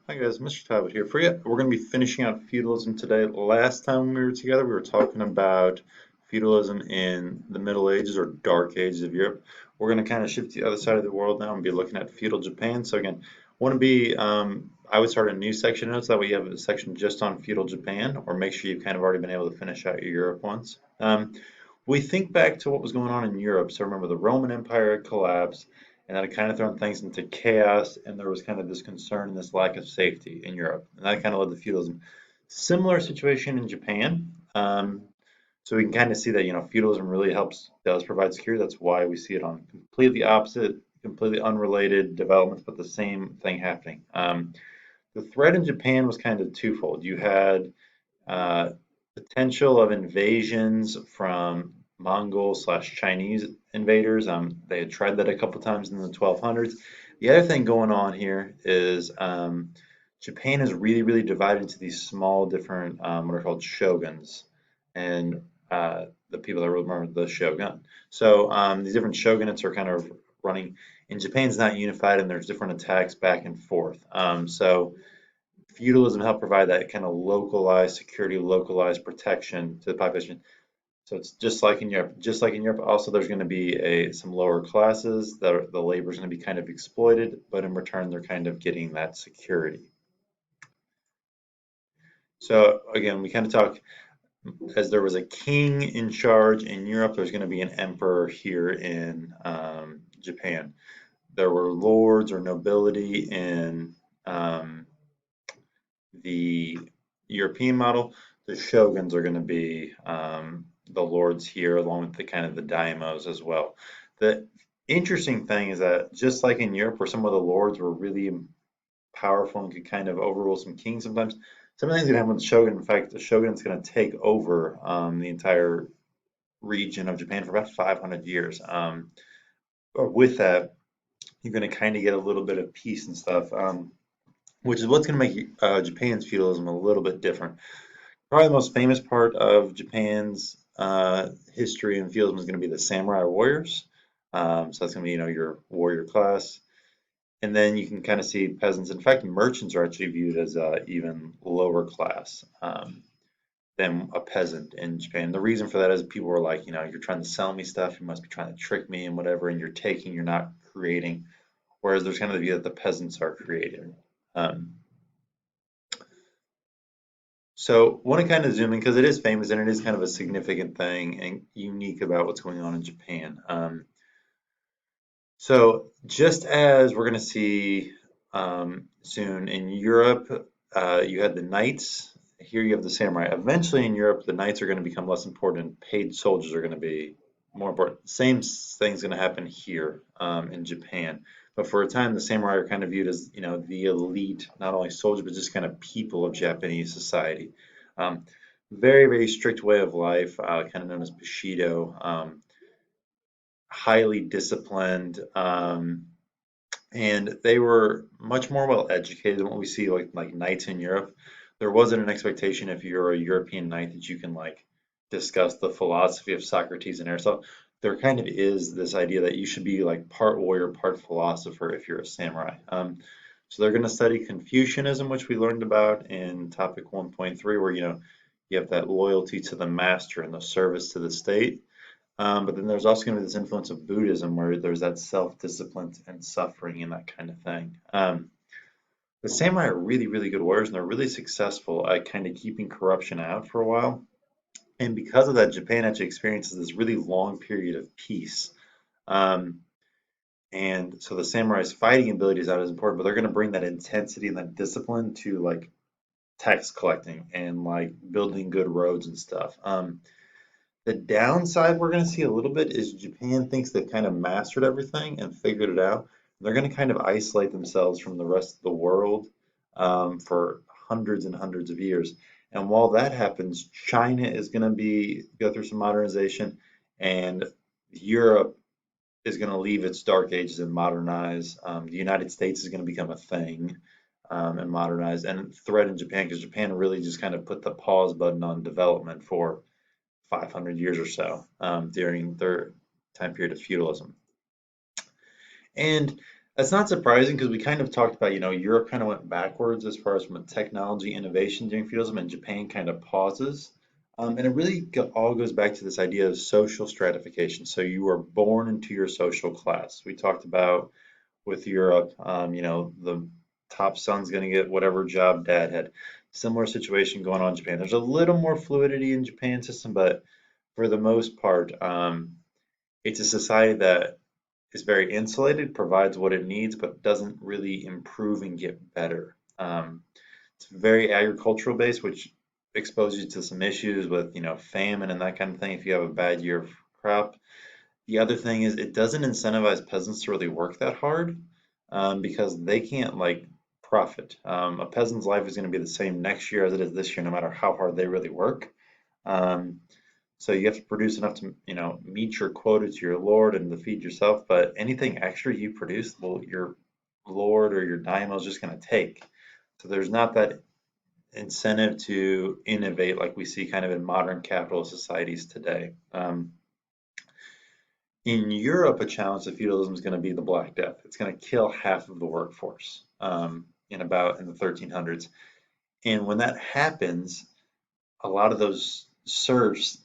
Hi guys, Mr. Talbot here for you. We're going to be finishing out feudalism today. Last time we were together, we were talking about feudalism in the Middle Ages or Dark Ages of Europe. We're going to kind of shift to the other side of the world now and be looking at feudal Japan. So again, I would start a new section notes. That way you have a section just on feudal Japan, or make sure you've kind of already been able to finish out your Europe ones. We think back to what was going on in Europe. So remember the Roman Empire had collapsed and that had kind of thrown things into chaos, and there was kind of this concern and this lack of safety in Europe, and that kind of led to feudalism. Similar situation in Japan. So we can kind of see that feudalism really does provide security. That's why we see it on completely opposite, completely unrelated developments, but the same thing happening. The threat in Japan was kind of twofold. You had uh, potential of invasions from Mongol/Chinese invaders. They had tried that a couple times in the 1200s. The other thing going on here is Japan is really, really divided into these small, different what are called shoguns, and the people that remember the shogun. So these different shogunates are kind of running, and Japan's not unified, and there's different attacks back and forth. So feudalism helped provide that kind of localized security, localized protection to the population. So it's just like in Europe. Just like in Europe, also there's going to be some lower classes that the labor is going to be kind of exploited, but in return they're kind of getting that security. So again, we kind of talk as there was a king in charge in Europe, there's going to be an emperor here in Japan. There were lords or nobility in the European model. The shoguns are going to be the lords here, along with the kind of the daimyos as well. The interesting thing is that just like in Europe, where some of the lords were really powerful and could kind of overrule some kings sometimes, some of the things going to happen with the shogun. In fact, the shogun is going to take over the entire region of Japan for about 500 years. But with that, you're going to kind of get a little bit of peace and stuff, which is what's going to make Japan's feudalism a little bit different. Probably the most famous part of Japan's history and feudalism is going to be the samurai warriors. So that's going to be, your warrior class. And then you can kind of see peasants. In fact, merchants are actually viewed as even lower class than a peasant in Japan. The reason for that is people were like, you're trying to sell me stuff, you must be trying to trick me and whatever, and you're taking, you're not creating. Whereas there's kind of the view that the peasants are creating. So want to kind of zoom in because it is famous and it is kind of a significant thing and unique about what's going on in Japan. So just as we're going to see soon in Europe, you had the knights. Here you have the samurai. Eventually in Europe, the knights are going to become less important. Paid soldiers are going to be more important. Same thing's going to happen here in Japan. But for a time, the samurai are kind of viewed as, the elite, not only soldiers, but just kind of people of Japanese society. Very, very strict way of life, kind of known as Bushido. Highly disciplined, and they were much more well educated than what we see like knights in Europe. There wasn't an expectation if you're a European knight that you can like discuss the philosophy of Socrates and Aristotle. There kind of is this idea that you should be like part warrior, part philosopher if you're a samurai. So they're going to study Confucianism, which we learned about in topic 1.3, where you have that loyalty to the master and the service to the state. But then there's also going to be this influence of Buddhism where there's that self-discipline and suffering and that kind of thing. The samurai are really, really good warriors and they're really successful at kind of keeping corruption out for a while. And because of that, Japan actually experiences this really long period of peace. Um, and so the samurai's fighting ability is not as important, but they're going to bring that intensity and that discipline to like tax collecting and like building good roads and stuff. The downside we're going to see a little bit is Japan thinks they've kind of mastered everything and figured it out. They're going to kind of isolate themselves from the rest of the world for hundreds and hundreds of years. And while that happens, China is going to go through some modernization, and Europe is going to leave its dark ages and modernize. The United States is going to become a thing and modernize, and threat in Japan because Japan really just kind of put the pause button on development for 500 years or so during their time period of feudalism. And That's not surprising because we kind of talked about, Europe kind of went backwards as far as from a technology innovation during feudalism, and Japan kind of pauses. And it really all goes back to this idea of social stratification. So you are born into your social class. We talked about with Europe, the top son's going to get whatever job dad had. Similar situation going on in Japan. There's a little more fluidity in Japan system, but for the most part, it's a society that is very insulated, provides what it needs, but doesn't really improve and get better. It's very agricultural based, which exposes you to some issues with, famine and that kind of thing if you have a bad year of crop. The other thing is it doesn't incentivize peasants to really work that hard because they can't like profit. A peasant's life is going to be the same next year as it is this year, no matter how hard they really work. Um, so you have to produce enough to, meet your quota to your lord and to feed yourself. But anything extra you produce, well, your lord or your daimyo is just going to take. So there's not that incentive to innovate like we see kind of in modern capitalist societies today. In Europe, a challenge to feudalism is going to be the Black Death. It's going to kill half of the workforce in the 1300s. And when that happens, a lot of those serfs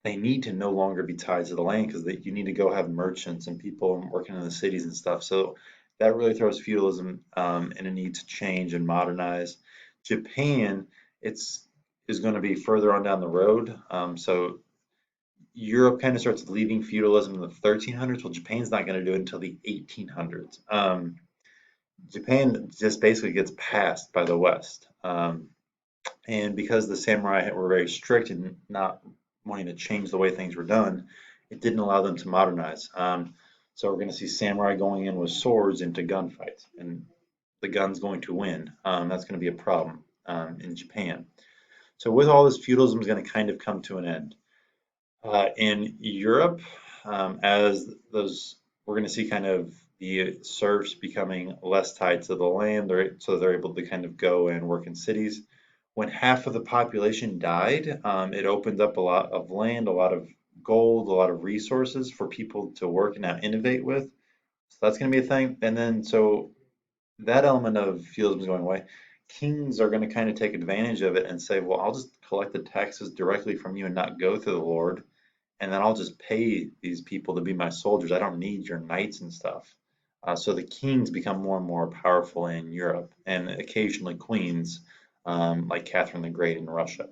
they need to no longer be tied to the land because you need to go have merchants and people working in the cities and stuff. So that really throws feudalism in a need to change and modernize. Japan, it's is going to be further on down the road. So Europe kind of starts leaving feudalism in the 1300s. Well, Japan's not going to do it until the 1800s. Japan just basically gets passed by the West. And because the samurai were very strict and not wanting to change the way things were done, it didn't allow them to modernize. So we're going to see samurai going in with swords into gunfights, and the gun's going to win. That's going to be a problem in Japan. So with all this, feudalism is going to kind of come to an end. In Europe, as those, we're going to see kind of the serfs becoming less tied to the land, so they're able to kind of go and work in cities. When half of the population died, it opened up a lot of land, a lot of gold, a lot of resources for people to work and now innovate with. So that's going to be a thing. And then, so that element of feudalism is going away. Kings are going to kind of take advantage of it and say, well, I'll just collect the taxes directly from you and not go through the Lord and then I'll just pay these people to be my soldiers. I don't need your knights and stuff. So the kings become more and more powerful in Europe, and occasionally queens, like Catherine the Great in Russia.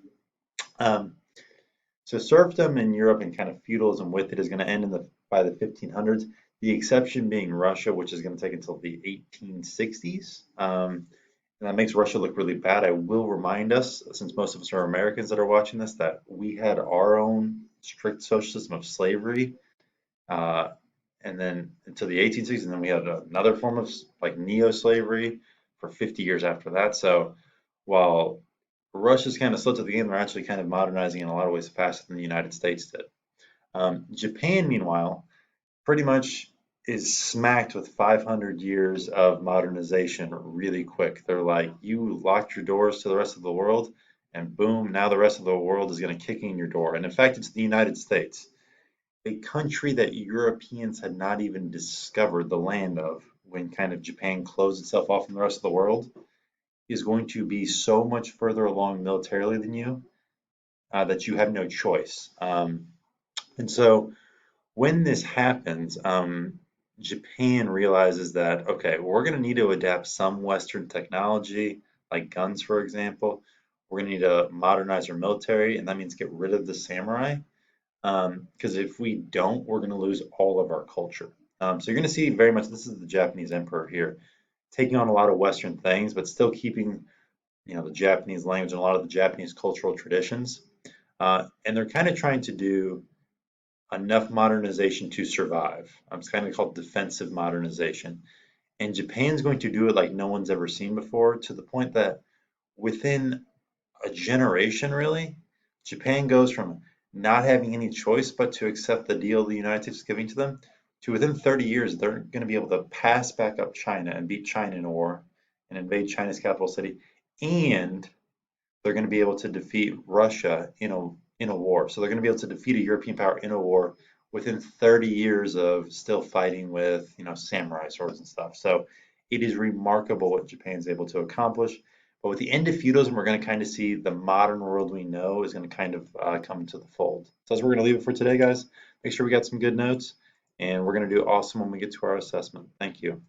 Um, so serfdom in Europe and kind of feudalism with it is going to end by the 1500s. The exception being Russia, which is going to take until the 1860s. And that makes Russia look really bad. I will remind us, since most of us are Americans that are watching this, that we had our own strict social system of slavery, uh, and then until the 1860s, and then we had another form of like neo-slavery for 50 years after that. So while Russia's kind of slow to the game, they're actually kind of modernizing in a lot of ways faster than the United States did. Japan, meanwhile, pretty much is smacked with 500 years of modernization really quick. They're like, you locked your doors to the rest of the world, and boom, now the rest of the world is going to kick in your door. And in fact, it's the United States, a country that Europeans had not even discovered the land of when kind of Japan closed itself off from the rest of the world, is going to be so much further along militarily than you that you have no choice. And so when this happens, Japan realizes that, okay, we're going to need to adapt some Western technology, like guns, for example. We're going to need to modernize our military, and that means get rid of the samurai. Because if we don't, we're going to lose all of our culture. So you're going to see very much, this is the Japanese emperor here, taking on a lot of Western things, but still keeping, the Japanese language and a lot of the Japanese cultural traditions. And they're kind of trying to do enough modernization to survive. It's kind of called defensive modernization. And Japan's going to do it like no one's ever seen before, to the point that within a generation, really, Japan goes from not having any choice but to accept the deal the United States is giving to them, to within 30 years, they're going to be able to pass back up China and beat China in a war and invade China's capital city. And they're going to be able to defeat Russia in a war. So they're going to be able to defeat a European power in a war within 30 years of still fighting with, samurai swords and stuff. So it is remarkable what Japan's able to accomplish. But with the end of feudalism, we're going to kind of see the modern world we know is going to kind of come into the fold. So that's where we're going to leave it for today, guys. Make sure we got some good notes, and we're going to do awesome when we get to our assessment. Thank you.